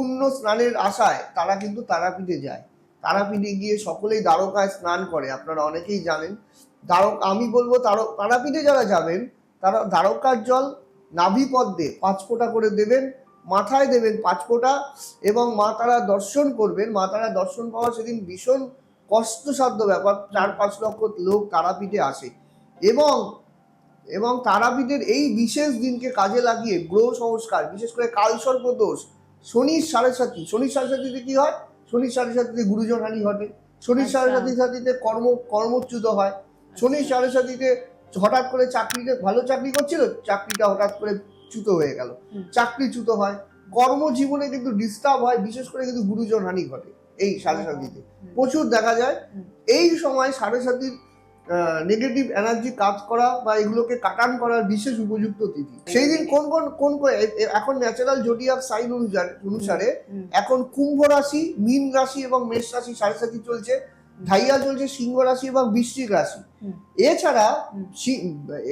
পুণ্য স্নানের আশায় তারা কিন্তু তারাপীঠে যায়। তারাপীঠে গিয়ে সকলেই দ্বারকায় স্নান করে, আপনারা অনেকেই জানেন। আমি বলবো তারাপীঠে যারা যাবেন তারা দ্বারকার জল নাভি পদ্মে 5 ফোঁটা করে দেবেন, মাথায় দেবেন 5 ফোঁটা, এবং মা তারা দর্শন করবেন। মা তারা দর্শন পাওয়া সেদিন ভীষণ কষ্টসাধ্য ব্যাপার। 4-5 লক্ষ লোক তারাপীঠে আসে, এবং তারাপীঠের এই বিশেষ দিনকে কাজে লাগিয়ে গ্রহ সংস্কার, বিশেষ করে কালসর্প দোষ, শনির সাড়ে সাথীতে কি হয়? শনির সাড়ে সাথীতে গুরুজন হানি ঘটে, শনির সাড়ে সাথীতে কর্মচ্যুত হয়, শনির সাড়ে সাথীতে হঠাৎ করে চাকরিতে ভালো চাকরি করছিল, চাকরিটা হঠাৎ করে চ্যুত হয়ে গেল, চাকরিচ্যুত হয়, কর্মজীবনে কিন্তু ডিস্টার্ব হয়, বিশেষ করে কিন্তু গুরুজন হানি ঘটে এই সাড়ে সাথীতে প্রচুর দেখা যায়। এই সময় সাড়ে সাথীর নেগেটিভ এনার্জি কাজ করা বা এগুলোকে কাটান করার বিশেষ উপযুক্ত তিথি। সেই দিন কোন এখন ন্যাচারাল জোডিয়াক সাইন অনুসারে এখন কুম্ভ রাশি, মীন রাশি এবং মেষ রাশি সাড়ে সাথী চলছে, ঢাইয়া চলছে সিংহ রাশি এবং বৃশ্চিক রাশি।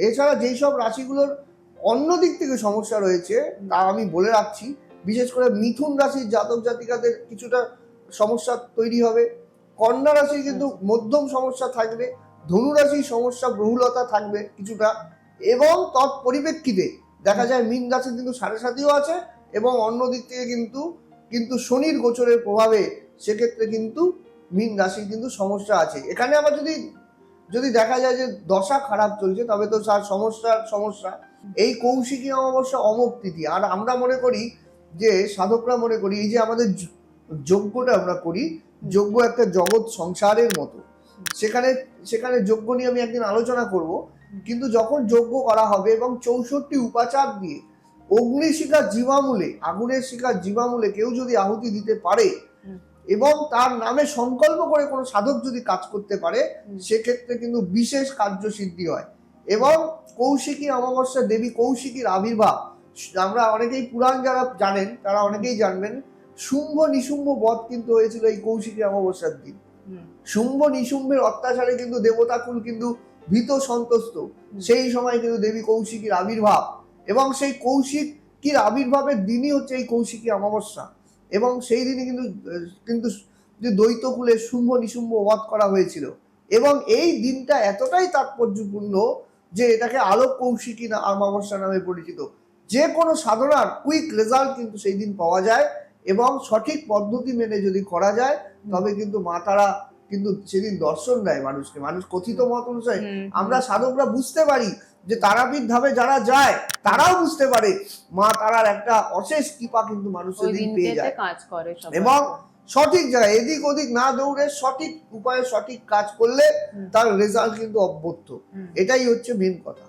এছাড়া যেই সব রাশিগুলোর অন্য দিক থেকে সমস্যা রয়েছে তা আমি বলে রাখছি। বিশেষ করে মিথুন রাশির জাতক জাতিকাদের কিছুটা সমস্যা তৈরি হবে, কন্যা রাশির কিন্তু মধ্যম সমস্যা থাকবে, ধনু রাশির সমস্যা বহুলতা থাকবে কিছুটা, এবং তৎপরিপ্রেক্ষিতে দেখা যায় মীন রাশি কিন্তু সাড়ে সাথীও আছে, এবং অন্য দিক থেকে কিন্তু শনির গোচরের প্রভাবে সেক্ষেত্রে কিন্তু মীন রাশির কিন্তু সমস্যা আছে। এখানে আবার যদি দেখা যায় যে দশা খারাপ চলছে তবে তো তার সমস্যা। এই কৌশিকী অমাবস্যা অমোঘ তিথি। আর আমরা মনে করি যে সাধকরা মনে করি এই যে আমাদের যজ্ঞটা আমরা করি, যজ্ঞ একটা জগৎ সংসারের মতো, সেখানে যজ্ঞ নিয়ে আমি একদিন আলোচনা করব। কিন্তু যখন যজ্ঞ করা হবে এবং 64 উপাচার দিয়ে অগ্নিশিখার জীবামূলে, আগুনের শিখার জীবামূলে কেউ যদি আহুতি দিতে পারে এবং তার নামে সংকল্প করে কোনো সাধক যদি কাজ করতে পারে, সেক্ষেত্রে কিন্তু বিশেষ কার্যসিদ্ধি হয়। এবং কৌশিকী অমাবস্যা, দেবী কৌশিকীর আবির্ভাব, আমরা অনেকেই পুরাণ যারা জানেন তারা অনেকেই জানবেন, শুম্ভ নিশুম্ভ বধ কিন্তু হয়েছিল এই কৌশিকী অমাবস্যার দিন। শুম্ভ নিশুম্ভের অত্যাচারে কিন্তু দেবতাকুল কিন্তু ভীত সন্ত্রস্ত। সেই সময় কিন্তু দেবী কৌশিকীর আবির্ভাব, এবং সেই কৌশিকীর আবির্ভাবের দিনই হচ্ছে এই কৌশিকী অমাবস্যা। এবং সেই দিনই কিন্তু যে দ্বৈতকুলে শুম্ভ নিশুম্ভ বধ করা হয়েছিল। এবং এই দিনটা এতটাই তাৎপর্যপূর্ণ যে এটাকে আলোক কৌশিকী অমাবস্যা নামে পরিচিত। যে কোনো সাধনার কুইক রেজাল্ট কিন্তু সেই দিন পাওয়া যায়, এবং সঠিক পদ্ধতি মেনে যদি করা যায় তবে কিন্তু মা তারা কিন্তু সেদিন দর্শন দেয় মানুষকে। মানুষ কথিত মত অনুসারে আমরা সাধকরা বুঝতে পারি যে তারাপীঠ ধামে যারা যায় তারাও বুঝতে পারে মা তারার একটা অশেষ কৃপা কিন্তু মানুষের দিন পেয়ে যায়, এবং সঠিক জায়গায় এদিক ওদিক না দৌড়ে সঠিক উপায়ে সঠিক কাজ করলে তার রেজাল্ট কিন্তু অব্যর্থ। এটাই হচ্ছে মেন কথা।